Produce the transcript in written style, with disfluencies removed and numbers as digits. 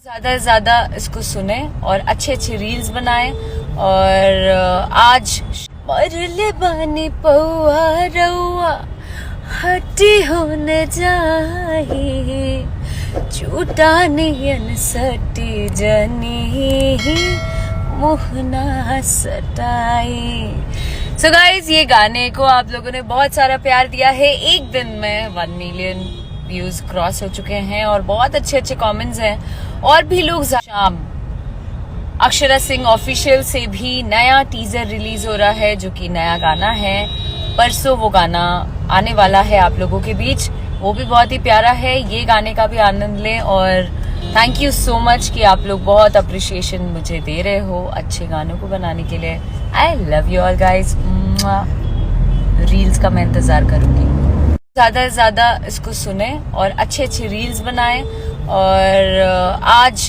ज़्यादा से ज़्यादा इसको सुने और अच्छे अच्छे रील्स बनाएं। और आज मरले बानी पौआ रउआ हटी होने जाही झूठा नियन सटी जनी मुहना सटाई। सो गाइज, ये गाने को आप लोगों ने बहुत सारा प्यार दिया है। एक दिन में 1 मिलियन व्यूज क्रॉस हो चुके हैं और बहुत अच्छे अच्छे कमेंट्स हैं। और भी लोग शाम अक्षरा सिंह ऑफिशियल से भी नया टीजर रिलीज हो रहा है, जो कि नया गाना है। परसों वो गाना आने वाला है आप लोगों के बीच, वो भी बहुत ही प्यारा है। ये गाने का भी आनंद लें और थैंक यू सो मच कि आप लोग बहुत अप्रिशिएशन मुझे दे रहे हो अच्छे गानों को बनाने के लिए। I love you all guys. Reels का मैं इंतजार करूंगी। ज़्यादा से ज़्यादा इसको सुने और अच्छे अच्छे रील्स बनाएं। और आज